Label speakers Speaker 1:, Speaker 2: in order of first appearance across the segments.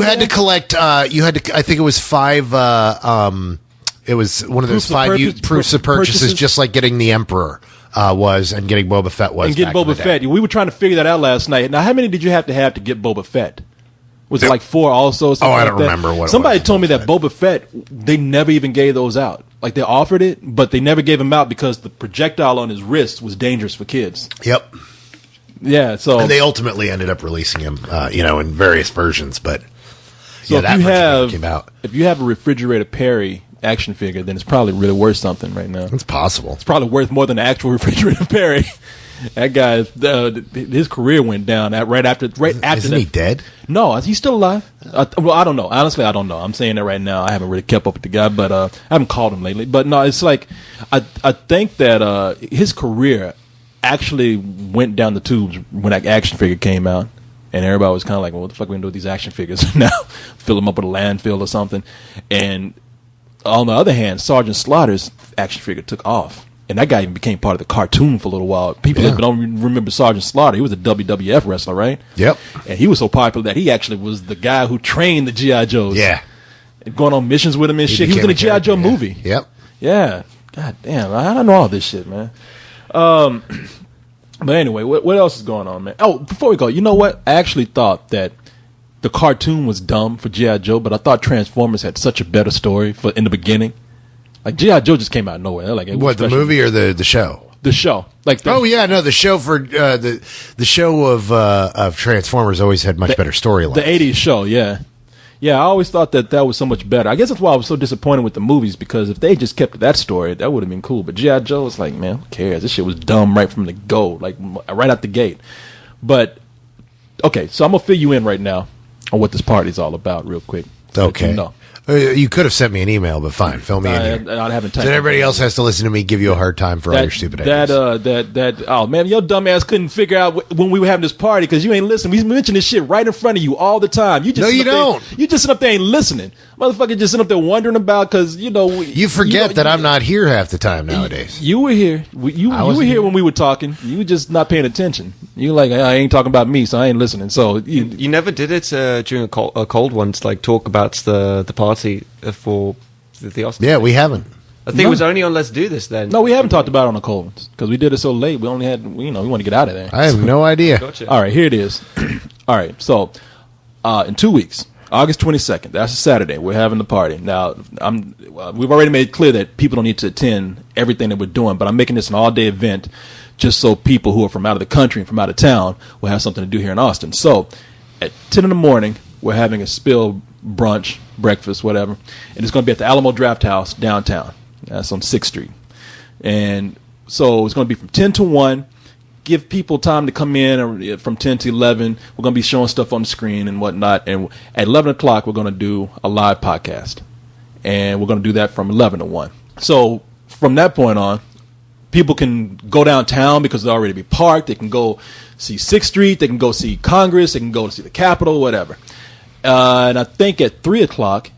Speaker 1: had to collect. You had to. I think it was 5. It was one of those proofs of purchases, just like getting the Emperor was, and getting Boba Fett was.
Speaker 2: And get Boba Fett. We were trying to figure that out last night. Now, how many did you have to get Boba Fett? Was it like 4 also?
Speaker 1: I don't remember what.
Speaker 2: Somebody told me that Boba Fett, they never even gave those out. Like they offered it, but they never gave him out because the projectile on his wrist was dangerous for kids.
Speaker 1: Yep.
Speaker 2: Yeah. So
Speaker 1: and they ultimately ended up releasing him, in various versions. But
Speaker 2: so if you have a Refrigerator Perry action figure, then it's probably really worth something right now.
Speaker 1: It's possible.
Speaker 2: It's probably worth more than the actual Refrigerator Perry. That guy, his career went down right after.
Speaker 1: Isn't he dead?
Speaker 2: No, he's still alive. Well, I don't know. Honestly, I don't know. I'm saying that right now. I haven't really kept up with the guy, but I haven't called him lately. But no, it's like I think that his career actually went down the tubes when that action figure came out, and everybody was kind of like, "Well, what the fuck are we gonna do with these action figures now? Fill them up with a landfill or something?" And on the other hand, Sergeant Slaughter's action figure took off. And that guy even became part of the cartoon for a little while. People don't remember Sergeant Slaughter. He was a WWF wrestler, right?
Speaker 1: Yep.
Speaker 2: And he was so popular that he actually was the guy who trained the G.I. Joes.
Speaker 1: Yeah.
Speaker 2: Going on missions with him and shit. He was in a G.I. Joe movie.
Speaker 1: Yep.
Speaker 2: Yeah. God damn. I don't know all this shit, man. But anyway, what else is going on, man? Oh, before we go, you know what? I actually thought that the cartoon was dumb for G.I. Joe, but I thought Transformers had such a better story in the beginning. Like G.I. Joe just came out of nowhere. Like
Speaker 1: what, the movie or the show?
Speaker 2: The show.
Speaker 1: The show for the show of Transformers always had much better storylines.
Speaker 2: The 80s show, yeah. Yeah, I always thought that was so much better. I guess that's why I was so disappointed with the movies, because if they just kept that story, that would have been cool. But G.I. Joe was like, man, who cares? This shit was dumb right from the go, like right out the gate. But okay, so I'm gonna fill you in right now on what this party's all about, real quick.
Speaker 1: Okay. You could have sent me an email, but fine, fill me in here.
Speaker 2: I haven't typed.
Speaker 1: So everybody else has to listen to me give you a hard time for all your stupid ideas.
Speaker 2: Oh man, your dumb ass couldn't figure out when we were having this party because you ain't listening. We mention this shit right in front of you all the time. You don't. You just sit up there ain't listening. Motherfucker just sit up there wondering about because
Speaker 1: you forget that I'm not here half the time nowadays.
Speaker 2: You were here. You were here when we were talking. You were just not paying attention. You were like, I ain't talking about me, so I ain't listening. So
Speaker 3: you never did it during a cold one to like talk about the party for the Oscars.
Speaker 1: Yeah, we haven't.
Speaker 3: I think it was only on Let's Do This then.
Speaker 2: No, we haven't talked about it on the cold ones because we did it so late. We only had we want to get out of there.
Speaker 1: I have no idea.
Speaker 3: Gotcha.
Speaker 2: All right, here it is. All right, so in 2 weeks, August 22nd, that's a Saturday, we're having the party. Now, we've already made clear that people don't need to attend everything that we're doing, but I'm making this an all-day event just so people who are from out of the country and from out of town will have something to do here in Austin. So at 10 in the morning, we're having a spill brunch, breakfast, whatever, and it's going to be at the Alamo Draft House downtown. That's on 6th Street. And so it's going to be from 10 to 1. Give people time to come in from 10 to 11. We're going to be showing stuff on the screen and whatnot. And at 11 o'clock, we're going to do a live podcast. And we're going to do that from 11 to 1. So from that point on, people can go downtown because they'll already be parked. They can go see 6th Street. They can go see Congress. They can go to see the Capitol, whatever. And I think at 3 o'clock,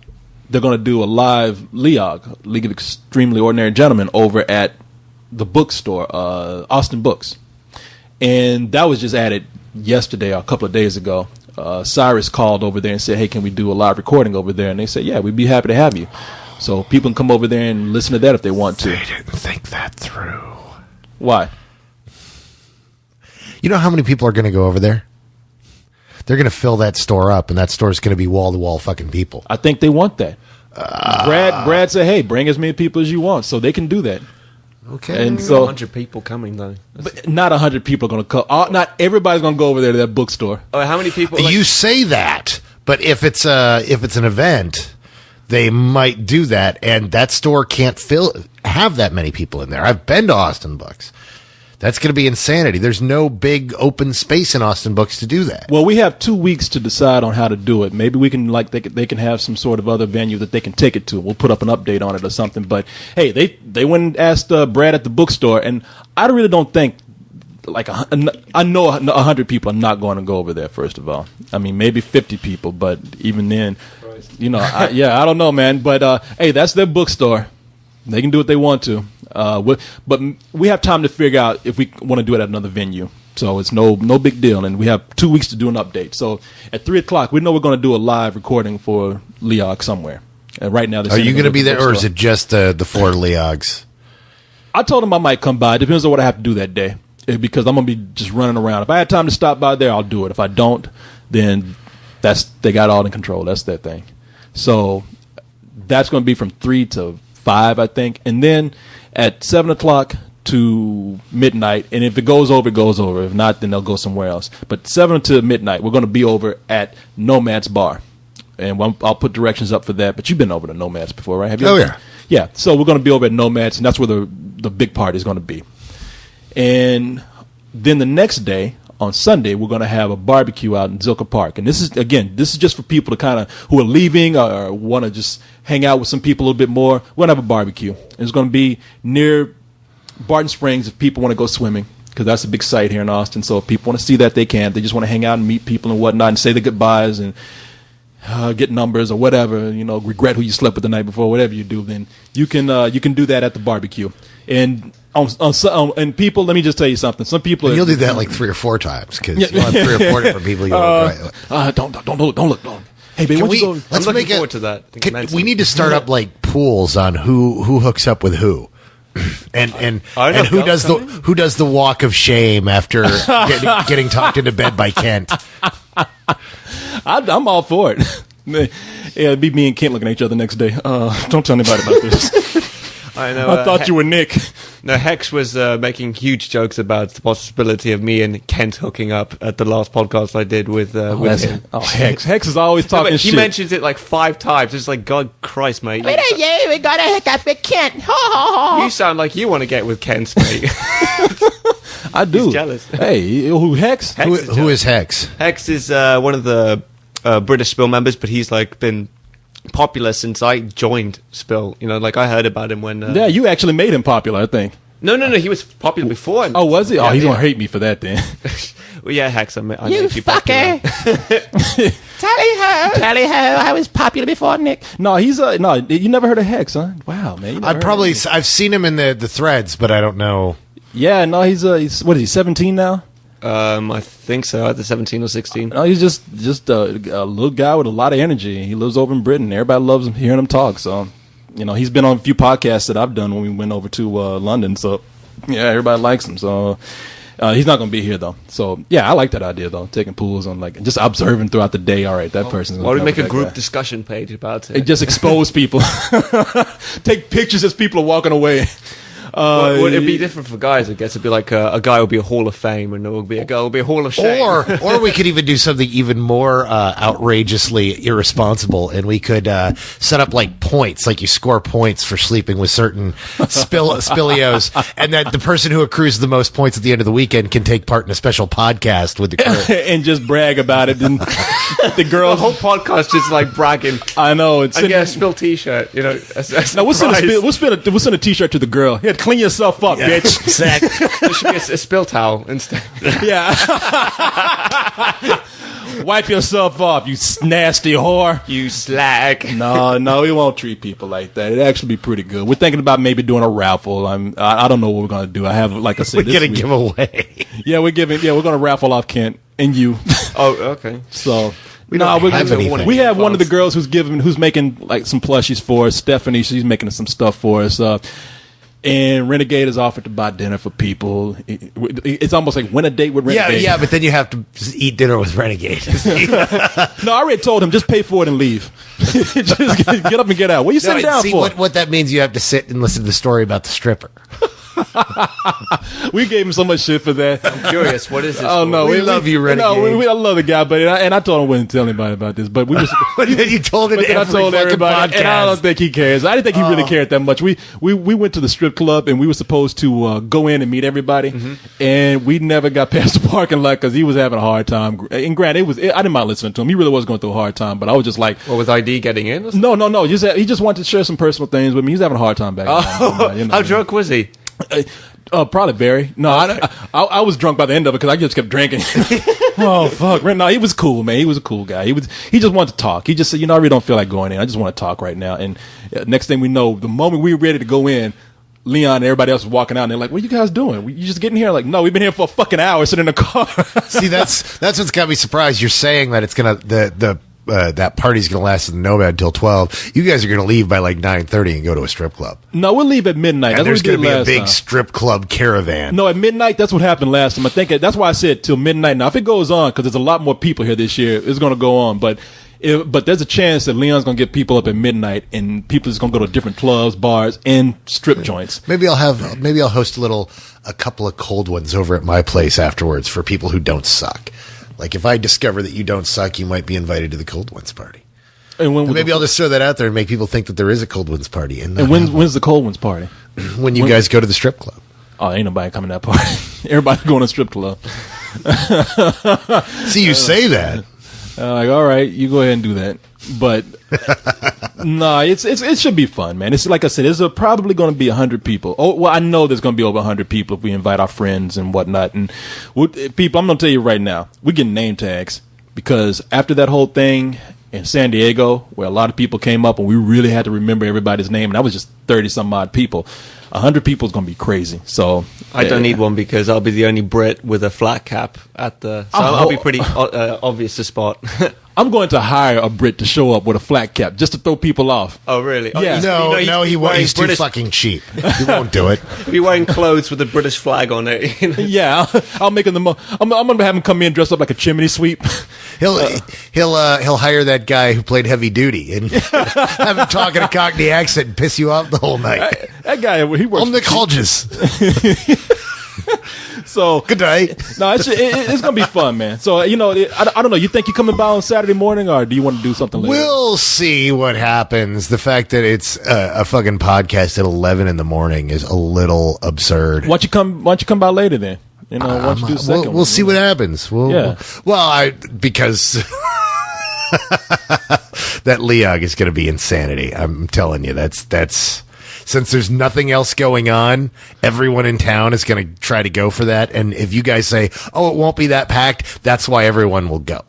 Speaker 2: they're going to do a live LEOG, League of Extremely Ordinary Gentlemen, over at the bookstore, Austin Books. And that was just added yesterday or a couple of days ago. Cyrus called over there and said, hey, can we do a live recording over there? And they said, yeah, we'd be happy to have you. So people can come over there and listen to that if they want to.
Speaker 1: They didn't think that through.
Speaker 2: Why?
Speaker 1: You know how many people are going to go over there? They're going to fill that store up, and that store is going to be wall-to-wall fucking people.
Speaker 2: I think they want that. Brad said, hey, bring as many people as you want, so they can do that.
Speaker 1: Okay.
Speaker 2: And so
Speaker 3: 100 people coming, though.
Speaker 2: But not 100 people are going to come. Not everybody's going to go over there to that bookstore.
Speaker 3: Oh, how many people?
Speaker 1: You say that, but if it's an event, they might do that, and that store can't have that many people in there. I've been to Austin Books. That's going to be insanity. There's no big open space in Austin Books to do that.
Speaker 2: Well, we have 2 weeks to decide on how to do it. Maybe we can they can have some sort of other venue that they can take it to. We'll put up an update on it or something. But hey, they went and asked Brad at the bookstore, and I really don't think I know 100 people are not going to go over there. First of all, I mean maybe 50 people, but even then, I don't know, man. But hey, that's their bookstore. They can do what they want to. But we have time to figure out if we want to do it at another venue. So it's no big deal, and we have 2 weeks to do an update. So at 3:00, we know we're going to do a live recording for Leog somewhere. And right now,
Speaker 1: are you going to be there, or is it just the 4 Leogs?
Speaker 2: I told him I might come by. It depends on what I have to do that day, because I'm going to be just running around. If I had time to stop by there, I'll do it. If I don't, then they got all in control. That's their thing. So that's going to be from 3 to 5, I think, and then at 7:00 to midnight, and if it goes over, it goes over. If not, then they'll go somewhere else. But 7 to midnight, we're going to be over at Nomad's Bar, and I'll put directions up for that. But you've been over to Nomad's before, right? Have you?
Speaker 1: Oh, yeah.
Speaker 2: Yeah, so we're going to be over at Nomad's, and that's where the big party is going to be. And then the next day, on Sunday, we're going to have a barbecue out in Zilker Park. And this is just for people to kind of, who are leaving or want to just hang out with some people a little bit more. We're going to have a barbecue. And it's going to be near Barton Springs if people want to go swimming, because that's a big site here in Austin. So if people want to see that, they can. They just want to hang out and meet people and whatnot and say the goodbyes and get numbers or whatever, regret who you slept with the night before, whatever you do, then you can do that at the barbecue. And and people, let me just tell you something. Some people
Speaker 1: you'll do that like 3 or 4 times, because you'll have 3 or 4 different people.
Speaker 2: Don't look. Hey, baby,
Speaker 3: I'm looking forward to that.
Speaker 1: We need to start up like pools on who hooks up with who. And who does the walk of shame after getting talked into bed by Kent?
Speaker 2: I'm all for it. Yeah, it'd be me and Kent looking at each other next day. Don't tell anybody about this.
Speaker 3: I know.
Speaker 2: I thought you were Nick.
Speaker 3: No, Hex was making huge jokes about the possibility of me and Kent hooking up at the last podcast I did with him.
Speaker 2: Oh, Hex. Hex is always talking
Speaker 3: he
Speaker 2: shit.
Speaker 3: He mentions it like 5 times. It's like, God Christ, mate.
Speaker 4: We got to hook up with Kent.
Speaker 3: You sound like you want to get with Kent, mate.
Speaker 2: I do.
Speaker 3: He's jealous.
Speaker 2: Hey, who, Hex?
Speaker 1: Who is Hex?
Speaker 3: Hex is one of the British Spill members, but he's like been popular since I joined Spill. I heard about him when...
Speaker 2: yeah, you actually made him popular, I think.
Speaker 3: No, he was popular before.
Speaker 2: Oh, was he? He's gonna hate me for that then.
Speaker 3: Well, yeah, Hex, I
Speaker 4: you
Speaker 3: made you
Speaker 4: fucker. Tally ho, I was popular before Nick.
Speaker 2: No, he's no. You never heard of Hex, huh? Wow, man.
Speaker 1: I've seen him in the threads, but I don't know.
Speaker 2: Yeah, no, he's what is he? 17 now?
Speaker 3: I think so, either 17 or 16.
Speaker 2: No, he's just a little guy with a lot of energy. He lives over in Britain. Everybody loves hearing him talk. So, he's been on a few podcasts that I've done when we went over to London. So, yeah, everybody likes him. So, he's not going to be here though. So, yeah, I like that idea though. Taking pools on just observing throughout the day. All right, that person's.
Speaker 3: Why don't we make a group discussion page about it?
Speaker 2: Just expose people. Take pictures as people are walking away.
Speaker 3: Would it be different for guys? I guess it'd be like a guy will be a Hall of Fame, and there will be a girl will be a Hall of Shame.
Speaker 1: Or we could even do something even more outrageously irresponsible, and we could set up like points, like you score points for sleeping with certain spilios, and that the person who accrues the most points at the end of the weekend can take part in a special podcast with the crew
Speaker 2: and just brag about it. And the girls,
Speaker 3: the whole podcast just like bragging.
Speaker 2: I know.
Speaker 3: And get a Spill T-shirt.
Speaker 2: Now we'll send a T-shirt to the girl. Yeah, clean yourself up, bitch.
Speaker 3: Exactly. There should be a spill towel instead.
Speaker 2: Yeah. Wipe yourself off, you nasty whore.
Speaker 3: You slag.
Speaker 2: No, we won't treat people like that. It'd actually be pretty good. We're thinking about maybe doing a raffle. I don't know what we're gonna do. I have, like I said,
Speaker 1: we're gonna give away.
Speaker 2: Yeah, we're gonna raffle off Kent and you.
Speaker 3: Oh, okay.
Speaker 2: So.
Speaker 1: We
Speaker 2: have one of the girls who's making like some plushies for us. Stephanie, she's making some stuff for us. And Renegade has offered to buy dinner for people. It's almost like win a date with Renegade.
Speaker 1: Yeah, but then you have to eat dinner with Renegade.
Speaker 2: No, I already told him, just pay for it and leave. Just get up and get out. What are you sitting down for?
Speaker 1: What that means, you have to sit and listen to the story about the stripper.
Speaker 2: We gave him so much shit for that.
Speaker 3: I'm curious. What is this?
Speaker 2: Oh no,
Speaker 1: we love you, Renegade.
Speaker 2: No, I love the guy, but I told him I wouldn't tell anybody about this. But we just.
Speaker 1: But then you told it.
Speaker 2: I told everybody,
Speaker 1: podcast.
Speaker 2: And I don't think he cares. I didn't think he really cared that much. We went to the strip club and we were supposed to go in and meet everybody, and we never got past the parking lot because he was having a hard time. And granted, I didn't mind listening to him. He really was going through a hard time, but I was just like,
Speaker 3: "What was ID getting in?"
Speaker 2: No. He just wanted to share some personal things with me. He was having a hard time back then.
Speaker 3: How drunk was he?
Speaker 2: Probably very. No, I was drunk by the end of it because I just kept drinking. Oh fuck! No, he was cool, man. He was a cool guy. He just wanted to talk. He just said, I really don't feel like going in. I just want to talk right now. And next thing we know, the moment we were ready to go in, Leon and everybody else was walking out, and they're like, "What are you guys doing? You just getting here?" Like, no, we've been here for a fucking hour sitting in the car.
Speaker 1: See, that's what's got me surprised. You're saying that it's gonna that party's gonna last in the Nomad until 12. You guys are gonna leave by like 9:30 and go to a strip club.
Speaker 2: No, we'll leave at midnight.
Speaker 1: And
Speaker 2: That's
Speaker 1: there's
Speaker 2: what we
Speaker 1: gonna
Speaker 2: did
Speaker 1: be a
Speaker 2: last
Speaker 1: big
Speaker 2: time.
Speaker 1: strip club caravan.
Speaker 2: No, at midnight, that's what happened last time. I think that's why I said till midnight. Now, if it goes on, because there's a lot more people here this year, it's going to go on. But there's a chance that Leon's going to get people up at midnight, and people is going to go to different clubs, bars, and strip joints.
Speaker 1: Maybe I'll host a couple of cold ones over at my place afterwards for people who don't suck. Like if I discover that you don't suck, you might be invited to the cold ones party.
Speaker 2: And
Speaker 1: maybe I'll just throw that out there and make people think that there is a cold ones party.
Speaker 2: And when's the cold ones party?
Speaker 1: When you guys go to the strip club.
Speaker 2: Oh, ain't nobody coming to that party. Everybody going to a strip club.
Speaker 1: See, you say that.
Speaker 2: Like, all right, you go ahead and do that. But no, it should be fun, man. It's like I said, there's probably going to be 100 people. Oh, well, I know there's going to be over 100 people if we invite our friends and whatnot. And people, I'm going to tell you right now, we're getting name tags because after that whole thing in San Diego, where a lot of people came up and we really had to remember everybody's name, and that was just 30 some odd people. 100 people is going to be crazy. So
Speaker 3: I don't need one because I'll be the only Brit with a flat cap at the. So I'll be pretty obvious to spot.
Speaker 2: I'm going to hire a Brit to show up with a flat cap just to throw people off.
Speaker 3: Oh, really? Oh,
Speaker 2: Yeah.
Speaker 1: He won't. He's too fucking cheap. He won't do it.
Speaker 3: He'll be wearing clothes with a British flag on it. You know?
Speaker 2: Yeah, I'll make him I'm going to have him come in dressed up like a chimney sweep.
Speaker 1: He'll hire that guy who played Heavy Duty and have him talk in a Cockney accent and piss you off the whole night.
Speaker 2: That guy, he works.
Speaker 1: I'm Nick Hodges.
Speaker 2: So
Speaker 1: Good day.
Speaker 2: No, it's gonna be fun, man. So I don't know. You think you're coming by on Saturday morning, or do you want to do something later?
Speaker 1: We'll see what happens. The fact that it's a fucking podcast at 11 in the morning is a little absurd.
Speaker 2: Why don't you come by later then? Why don't you do the second
Speaker 1: We'll see what happens. Because that Leog is going to be insanity. I'm telling you, that's since there's nothing else going on, everyone in town is going to try to go for that. And if you guys say, "Oh, it won't be that packed," that's why everyone will go.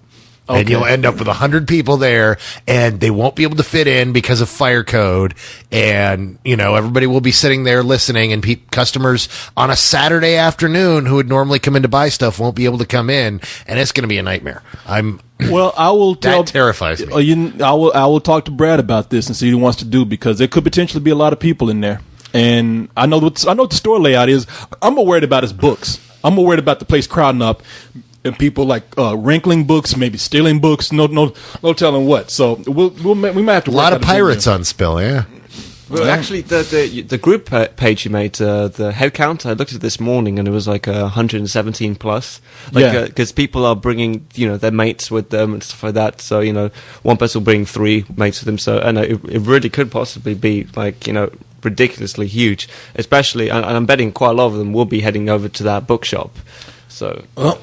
Speaker 1: Okay. And you'll end up with 100 people there, and they won't be able to fit in because of fire code. And, everybody will be sitting there listening, and customers on a Saturday afternoon who would normally come in to buy stuff won't be able to come in, and it's going to be a nightmare.
Speaker 2: Well, I will tell.
Speaker 1: That terrifies me.
Speaker 2: I will talk to Brad about this and see what he wants to do, because there could potentially be a lot of people in there. And I know what the store layout is. I'm more worried about his books. I'm more worried about the place crowding up. And people like wrinkling books, maybe stealing books, no telling what. So we might have to.
Speaker 1: A lot of pirates on spill, yeah.
Speaker 3: Well, actually, the group page you made, the head count, I looked at it this morning, and it was like 117 plus. Because people are bringing their mates with them and stuff like that. So one person will bring 3 mates with them. So it really could possibly be ridiculously huge. Especially, and I'm betting quite a lot of them will be heading over to that bookshop. So,
Speaker 2: well,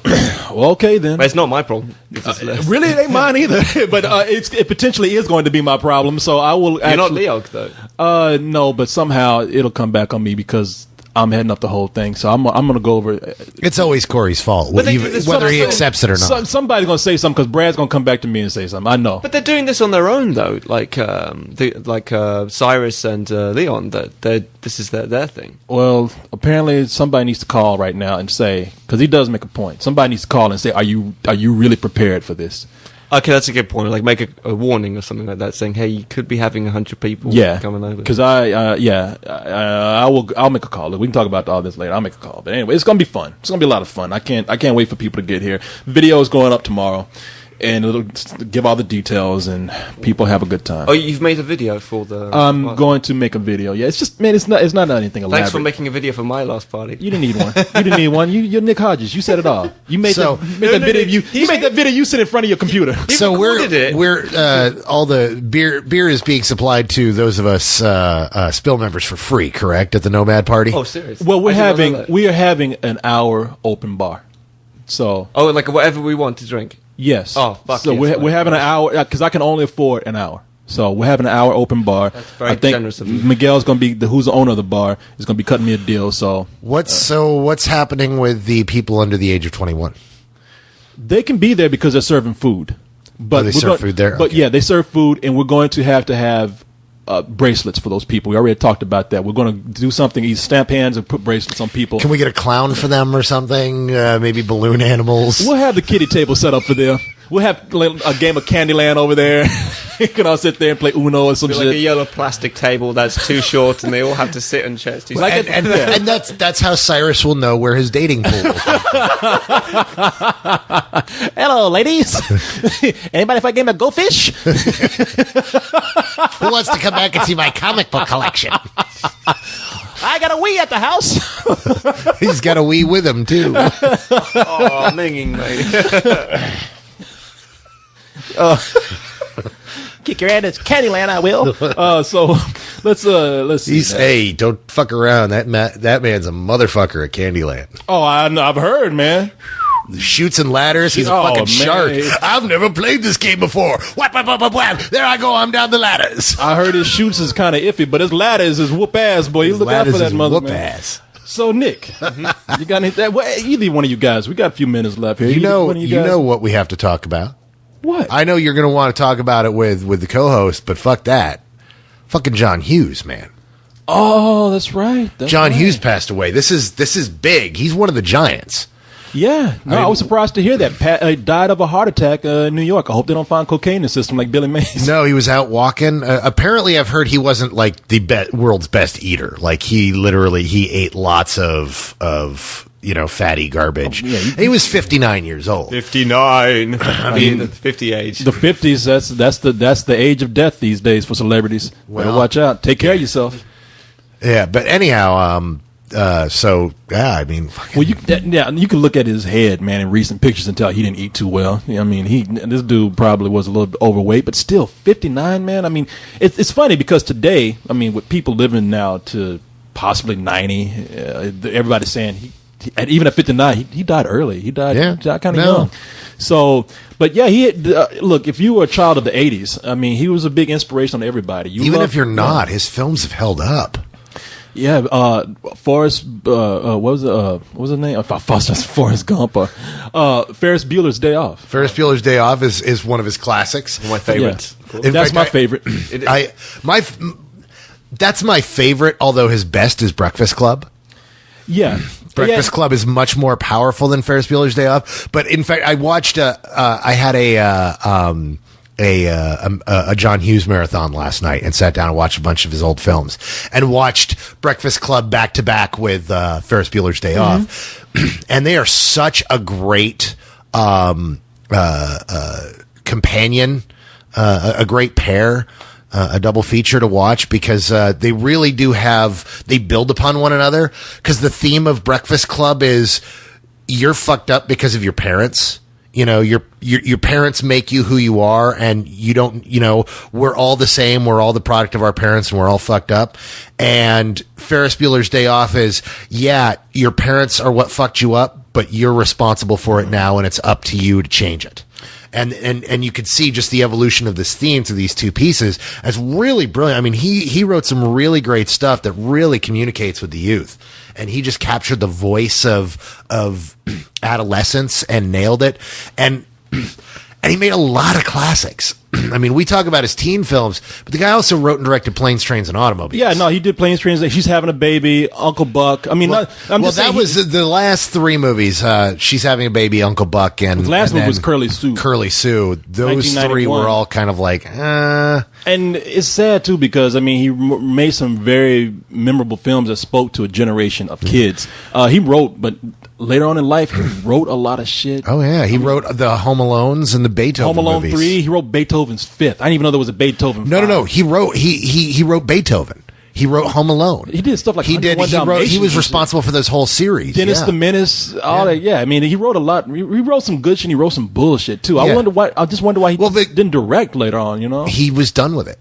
Speaker 2: okay then.
Speaker 3: But it's not my problem.
Speaker 2: Really, it ain't mine either. But it potentially is going to be my problem. So I will.
Speaker 3: You're not Leog though.
Speaker 2: No, but somehow it'll come back on me because I'm heading up the whole thing. So I'm going to go over.
Speaker 1: It's always Corey's fault, whether he accepts it or not.
Speaker 2: Somebody's going to say something because Brad's going to come back to me and say something. I know.
Speaker 3: But they're doing this on their own though, like Cyrus and Leon. This is their thing.
Speaker 2: Well, apparently somebody needs to call right now and say, because he does make a point. Somebody needs to call and say, "Are you really prepared for this?"
Speaker 3: Okay, that's a good point. Like make a warning or something like that, saying, "Hey, you could be having 100 people coming over."
Speaker 2: Because I'll make a call. We can talk about all this later. I'll make a call. But anyway, it's gonna be fun. It's gonna be a lot of fun. I can't wait for people to get here. Video is going up tomorrow, and it'll give all the details, and people have a good time.
Speaker 3: Oh, you've made a video for the.
Speaker 2: I'm going to make a video. Yeah, it's just, man, it's not anything elaborate.
Speaker 3: Thanks for making a video for my last party.
Speaker 2: You didn't need one. You didn't need one. You're Nick Hodges. You said it all. You made that video. You made that video. You sit in front of your computer.
Speaker 1: So we're all the beer is being supplied to those of us Spill members for free, correct? At the Nomad party.
Speaker 3: Oh, seriously?
Speaker 2: Well, we are having an hour open bar. So.
Speaker 3: Oh, like whatever we want to drink.
Speaker 2: Yes.
Speaker 3: Oh, fuck.
Speaker 2: So
Speaker 3: yes,
Speaker 2: we're having an hour because I can only afford an hour. So we're having an hour open bar.
Speaker 3: That's very generous of you.
Speaker 2: Miguel's going to be who's the owner of the bar is going to be cutting me a deal. So
Speaker 1: what's happening with the people under the age of 21?
Speaker 2: They can be there because they're serving food. But
Speaker 1: they serve food there.
Speaker 2: But
Speaker 1: okay.
Speaker 2: yeah, they serve food, and we're going to have bracelets for those people. We already talked about that. We're going to do something, either stamp hands or put bracelets on people.
Speaker 1: Can we get a clown for them or something? Maybe balloon animals.
Speaker 2: We'll have the kiddie table set up for them. We'll have a game of Candyland over there. You can all sit there and play Uno or some
Speaker 3: Like
Speaker 2: shit.
Speaker 3: a yellow plastic table that's too short, and they all have to sit on chairs.
Speaker 1: And that's how Cyrus will know where his dating pool is.
Speaker 4: Hello, ladies. Anybody if I game a Go Fish?
Speaker 1: Who wants to come back and see my comic book collection?
Speaker 4: I got a Wii at the house.
Speaker 1: He's got a Wii with him, too.
Speaker 3: Oh, minging, mate.
Speaker 4: Kick your ass, Candyland, I will.
Speaker 2: So let's see.
Speaker 1: Hey, don't fuck around. That man's a motherfucker at Candyland.
Speaker 2: Oh, I've heard, man.
Speaker 1: Shoots and ladders. He's a
Speaker 2: Oh,
Speaker 1: fucking
Speaker 2: man.
Speaker 1: shark. I've never played this game before. Whap, whap, whap, whap, whap. There I go. I'm down the ladders.
Speaker 2: I heard his shoots is kind of iffy, but his ladders is whoop ass, boy. You look out for
Speaker 1: Ladders
Speaker 2: that
Speaker 1: is
Speaker 2: mother,
Speaker 1: whoop
Speaker 2: man.
Speaker 1: ass.
Speaker 2: So Nick, you got any? Well, either one of you guys. We got a few minutes left here.
Speaker 1: You
Speaker 2: Either
Speaker 1: know,
Speaker 2: one of
Speaker 1: you
Speaker 2: guys-
Speaker 1: know what we have to talk about.
Speaker 2: what?
Speaker 1: I know you're going to want to talk about it with the co-host, but fuck that. Fucking John Hughes, man.
Speaker 2: Oh, that's right. That's
Speaker 1: John
Speaker 2: right.
Speaker 1: Hughes passed away. This is big. He's one of the giants.
Speaker 2: Yeah, no, I was surprised to hear that. Pat died of a heart attack in New York. I hope they don't find cocaine in the system like Billy Mays.
Speaker 1: No, he was out walking. Apparently, I've heard he wasn't like the world's best eater. Like he ate lots of fatty garbage.
Speaker 2: Oh, yeah,
Speaker 1: And he was 59 years old.
Speaker 3: 59. I mean, the 50 age.
Speaker 2: The 50s. That's the age of death these days for celebrities. Better
Speaker 1: Well,
Speaker 2: watch out. Take care of yourself.
Speaker 1: Yeah, but anyhow, so yeah, I mean, fucking,
Speaker 2: Well, you can look at his head, man, in recent pictures and tell he didn't eat too well. I mean, this dude probably was a little bit overweight, but still 59, man. I mean, it's funny because today, I mean, with people living now to possibly 90, everybody's saying even at 59, he died early. He died kind of young. So, but yeah, look, if you were a child of the 80s, I mean, he was a big inspiration on everybody.
Speaker 1: even if you're not, his films have held up.
Speaker 2: Yeah, Forrest. What was his name? Forrest Gump. Ferris Bueller's Day Off.
Speaker 1: Ferris Bueller's Day Off is one of his classics.
Speaker 3: One of my favorites.
Speaker 2: Yeah.
Speaker 1: In
Speaker 2: That's
Speaker 1: fact,
Speaker 2: my favorite.
Speaker 1: That's my favorite. Although his best is Breakfast Club.
Speaker 2: Yeah.
Speaker 1: Breakfast Club is much more powerful than Ferris Bueller's Day Off. But in fact, I watched. I had a John Hughes marathon last night and sat down and watched a bunch of his old films and watched Breakfast Club back to back with Ferris Bueller's Day Off, and they are such a great companion, a great pair. A double feature to watch because they really do they build upon one another, because the theme of Breakfast Club is you're fucked up because of your parents. You know, your parents make you who you are, and you don't, we're all the same. We're all the product of our parents, and we're all fucked up. And Ferris Bueller's Day Off is, your parents are what fucked you up, but you're responsible for it now, and it's up to you to change it. And you could see just the evolution of this theme to these two pieces as really brilliant. I mean, he wrote some really great stuff that really communicates with the youth, and he just captured the voice of adolescence and nailed it. And he made a lot of classics. I mean, we talk about his teen films, but the guy also wrote and directed Planes, Trains, and Automobiles.
Speaker 2: Yeah, no, he did Planes, Trains. She's Having a Baby, Uncle Buck. I mean,
Speaker 1: that was the last three movies. She's Having a Baby, Uncle Buck, and
Speaker 2: the last
Speaker 1: and
Speaker 2: one was
Speaker 1: then
Speaker 2: Curly Sue.
Speaker 1: Curly Sue. Those three
Speaker 2: 1991.
Speaker 1: were all kind of like,
Speaker 2: And it's sad too because I mean he made some very memorable films that spoke to a generation of kids. He wrote, but later on in life he wrote a lot of shit.
Speaker 1: Oh yeah, he wrote the Home Alones and the Beethoven
Speaker 2: Home Alone
Speaker 1: movies.
Speaker 2: 3. He wrote Beethoven's Fifth. I didn't even know there was a Beethoven.
Speaker 1: No.
Speaker 2: 5.
Speaker 1: He wrote Beethoven. He wrote Home Alone.
Speaker 2: He did stuff like
Speaker 1: he did.
Speaker 2: 101
Speaker 1: He wrote. He
Speaker 2: Dalmatians
Speaker 1: was
Speaker 2: and
Speaker 1: responsible for this whole series.
Speaker 2: Dennis
Speaker 1: yeah.
Speaker 2: the Menace, all that. Yeah, I mean, he wrote a lot. He wrote some good shit. And he wrote some bullshit too.
Speaker 1: Yeah.
Speaker 2: I just wonder why he
Speaker 1: Well,
Speaker 2: didn't direct later on. You know,
Speaker 1: He was done with it.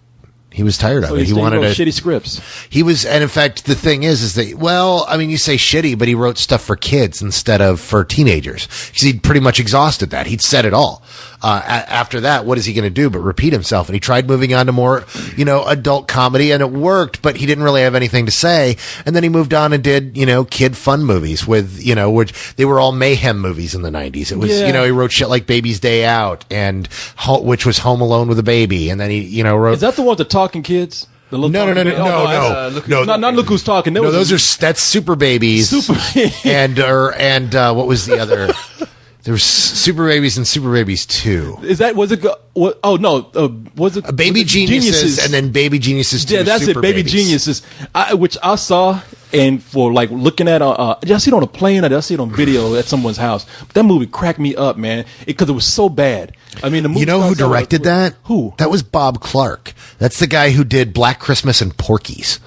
Speaker 1: He was tired of
Speaker 2: so
Speaker 1: it. He wanted
Speaker 2: wrote
Speaker 1: to.
Speaker 2: shitty scripts.
Speaker 1: He was, and in fact, the thing is that, well, I mean, you say shitty, but he wrote stuff for kids instead of for teenagers, because he'd pretty much exhausted that. He'd said it all. After that, what is he going to do but repeat himself? And he tried moving on to more, adult comedy, and it worked, but he didn't really have anything to say. And then he moved on and did, kid fun movies with, which they were all mayhem movies in the 90s. It was,
Speaker 2: Yeah.
Speaker 1: he wrote shit like Baby's Day Out, and which was Home Alone with a Baby. And then he, wrote.
Speaker 2: Is that the one with the talking kids? The little
Speaker 1: No.
Speaker 2: Not Look Who's Talking.
Speaker 1: No, that's Super Babies. and what was the other? There was Super Babies and Super Babies 2.
Speaker 2: Was it? Was it
Speaker 1: Baby Geniuses and then Baby Geniuses 2?
Speaker 2: Yeah, that's
Speaker 1: Super
Speaker 2: it. Baby
Speaker 1: Babies.
Speaker 2: Geniuses, which I saw, and for like looking at, did I see it on a plane or did I see it on video at someone's house? But that movie cracked me up, man, because it was so bad. I mean, the movie.
Speaker 1: You know who directed that?
Speaker 2: Who?
Speaker 1: That was Bob Clark. That's the guy who did Black Christmas and Porky's.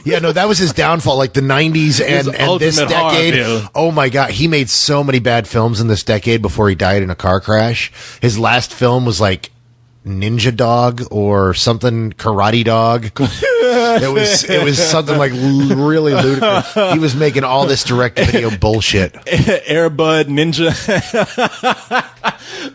Speaker 1: Yeah, no, that was his downfall, like the 90s and this decade. Oh my God, he made so many bad films in this decade before he died in a car crash. His last film was like Ninja Dog or something, Karate Dog. It was something like really ludicrous. He was making all this direct-to-video bullshit.
Speaker 2: Air Bud Ninja.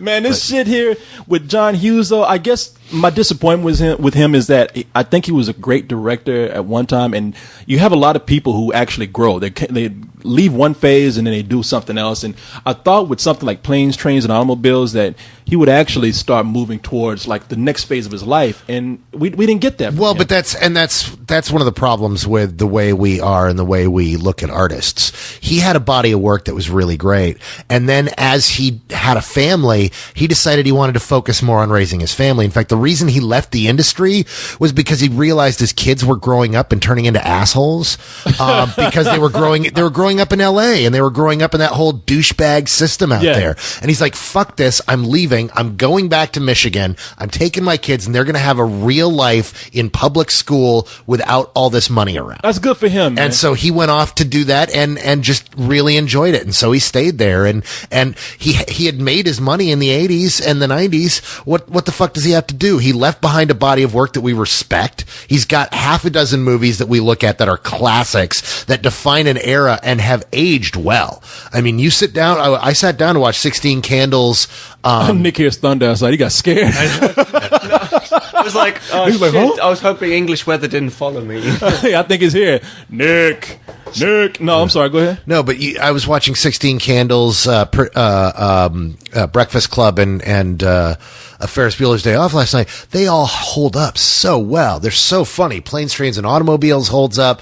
Speaker 2: Man, this shit here with John Hughes, though, I guess my disappointment with him is that I think he was a great director at one time, and you have a lot of people who actually grow. They leave one phase and then they do something else. And I thought with something like Planes, Trains, and Automobiles that he would actually start moving towards like the next phase of his life, and we didn't get that.
Speaker 1: Well, but that's one of the problems with the way we are and the way we look at artists. He had a body of work that was really great, and then as he had a family, he decided he wanted to focus more on raising his family. In fact, the reason he left the industry was because he realized his kids were growing up and turning into assholes because they were growing up in LA and they were growing up in that whole douchebag system out there. And he's like, fuck this, I'm leaving. I'm going back to Michigan. I'm taking my kids and they're going to have a real life in public school without all this money around.
Speaker 2: That's good for him, man.
Speaker 1: And so he went off to do that and just really enjoyed it. And so he stayed there and he had made his money in the 80s and the 90s. What the fuck does he have to do? He left behind a body of work that we respect. He's got half a dozen movies that we look at that are classics that define an era and have aged well. I mean, you sit down, I sat down to watch 16 Candles.
Speaker 2: Nick hears thunder outside. He got scared.
Speaker 3: I was like, oh shit, huh? I was hoping English weather didn't follow me.
Speaker 2: I think it's here. Nick. No, I'm sorry. Go ahead.
Speaker 1: No, but I was watching 16 Candles, Breakfast Club, and a Ferris Bueller's Day Off last night. They all hold up so well. They're so funny. Planes, Trains, and Automobiles holds up.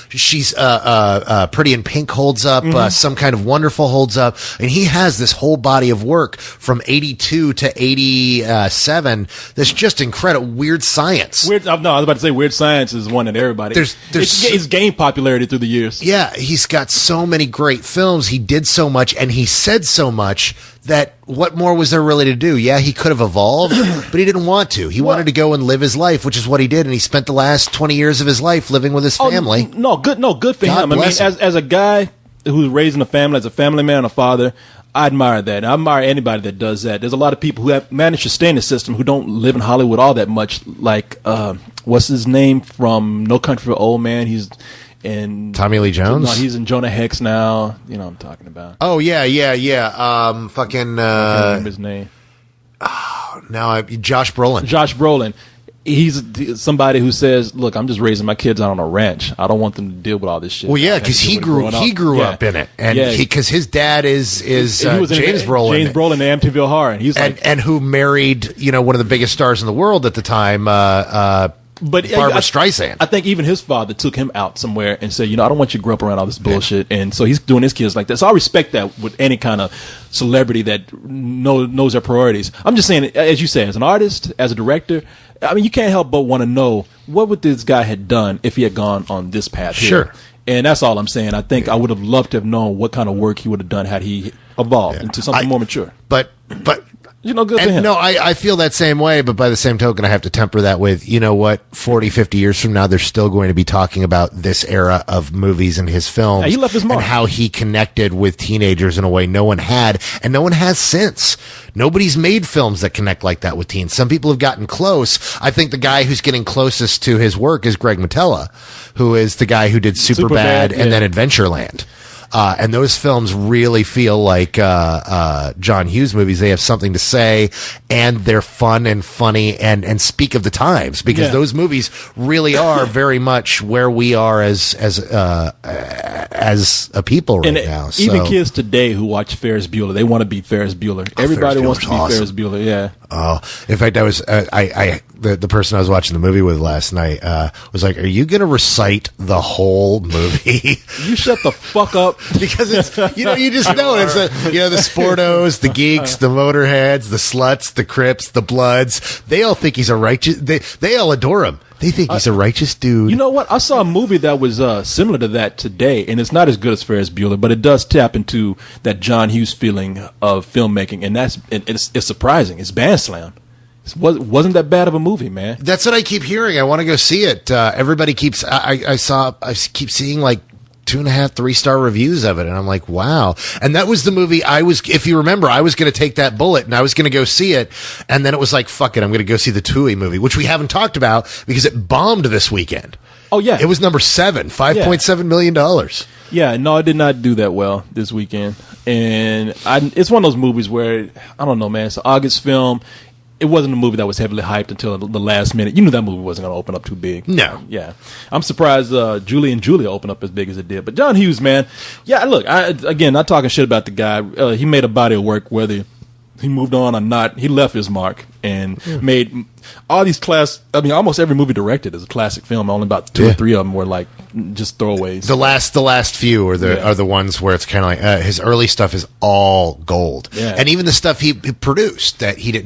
Speaker 1: She's Pretty in Pink holds up. Some Kind of Wonderful holds up. And he has this whole body of work from 82 to 87 that's just incredible. Weird Science.
Speaker 2: I was about to say Weird Science is one that everybody. It's gained popularity through the years.
Speaker 1: Yeah, he's got so many great films. He did so much, and he said so much that what more was there really to do? Yeah, he could have evolved, but he didn't want to. He wanted to go and live his life, which is what he did, and he spent the last 20 years of his life living with his family.
Speaker 2: Good for him. I mean, as a guy who's raising a family, as a family man, a father, I admire that. I admire anybody that does that. There's a lot of people who have managed to stay in the system who don't live in Hollywood all that much. Like, what's his name from No Country for Old Men? He's in
Speaker 1: Tommy Lee Jones.
Speaker 2: No, he's in Jonah Hex now. You know what I'm talking about.
Speaker 1: Oh yeah.
Speaker 2: I can't remember his name.
Speaker 1: Josh Brolin. He's
Speaker 2: somebody who says, "Look, I'm just raising my kids out on a ranch. I don't want them to deal with all this shit."
Speaker 1: Well, yeah, because he grew up in it, and because his dad is James Brolin.
Speaker 2: James Brolin, the Amityville Horror, and he's
Speaker 1: and who married one of the biggest stars in the world at the time, but Barbara Streisand.
Speaker 2: I think even his father took him out somewhere and said, I don't want you to grow up around all this bullshit. And so he's doing his kids like that. So I respect that with any kind of celebrity that knows their priorities. I'm just saying, as you say, as an artist, as a director, I mean, you can't help but want to know what would this guy had done if he had gone on this path here.
Speaker 1: Sure.
Speaker 2: And that's all I'm saying. I think I would have loved to have known what kind of work he would have done had he evolved into something more mature.
Speaker 1: But
Speaker 2: good for him.
Speaker 1: No, I feel that same way, but by the same token, I have to temper that with, 40, 50 years from now, they're still going to be talking about this era of movies and his films.
Speaker 2: Yeah, he left his mark.
Speaker 1: And how he connected with teenagers in a way no one had, and no one has since. Nobody's made films that connect like that with teens. Some people have gotten close. I think the guy who's getting closest to his work is Greg Motella, who is the guy who did Superbad and then Adventureland. And those films really feel like John Hughes movies. They have something to say, and they're fun and funny and speak of the times, because those movies really are very much where we are as a people right now.
Speaker 2: Even kids today who watch Ferris Bueller, they want to be Ferris Bueller. Everybody wants to be Ferris Bueller. Yeah.
Speaker 1: In fact, the person I was watching the movie with last night was like, "Are you going to recite the whole movie?"
Speaker 2: You shut the fuck up.
Speaker 1: Because it's you just know it's the sportos, the geeks, the motorheads, the sluts, the crips, the bloods. They all think he's a righteous. They all adore him. They think he's a righteous dude.
Speaker 2: You know what? I saw a movie that was similar to that today, and it's not as good as Ferris Bueller, but it does tap into that John Hughes feeling of filmmaking, and it's surprising. It's Band Slam. It wasn't that bad of a movie, man.
Speaker 1: That's what I keep hearing. I want to go see it. Everybody keeps. I keep seeing like 2.5, 3-star reviews of it, and I'm like, wow. And that was the movie if you remember, I was going to take that bullet and I was going to go see it, and then it was like, fuck it, I'm going to go see the Tui movie, which we haven't talked about because it bombed this weekend.
Speaker 2: Oh yeah,
Speaker 1: it was number 7, $5.7 million.
Speaker 2: Yeah, no, it did not do that well this weekend, and it's one of those movies where I don't know, man. It's an August film. It wasn't a movie that was heavily hyped until the last minute. You knew that movie wasn't going to open up too big.
Speaker 1: No.
Speaker 2: Yeah. I'm surprised Julie and Julia opened up as big as it did. But John Hughes, man. Yeah, look, not talking shit about the guy. He made a body of work, whether he moved on or not. He left his mark and made all these almost every movie directed is a classic film. Only about 2 or 3 of them were like just throwaways.
Speaker 1: The last few are the ones where it's kind of like his early stuff is all gold.
Speaker 2: Yeah.
Speaker 1: And even the stuff he produced that he didn't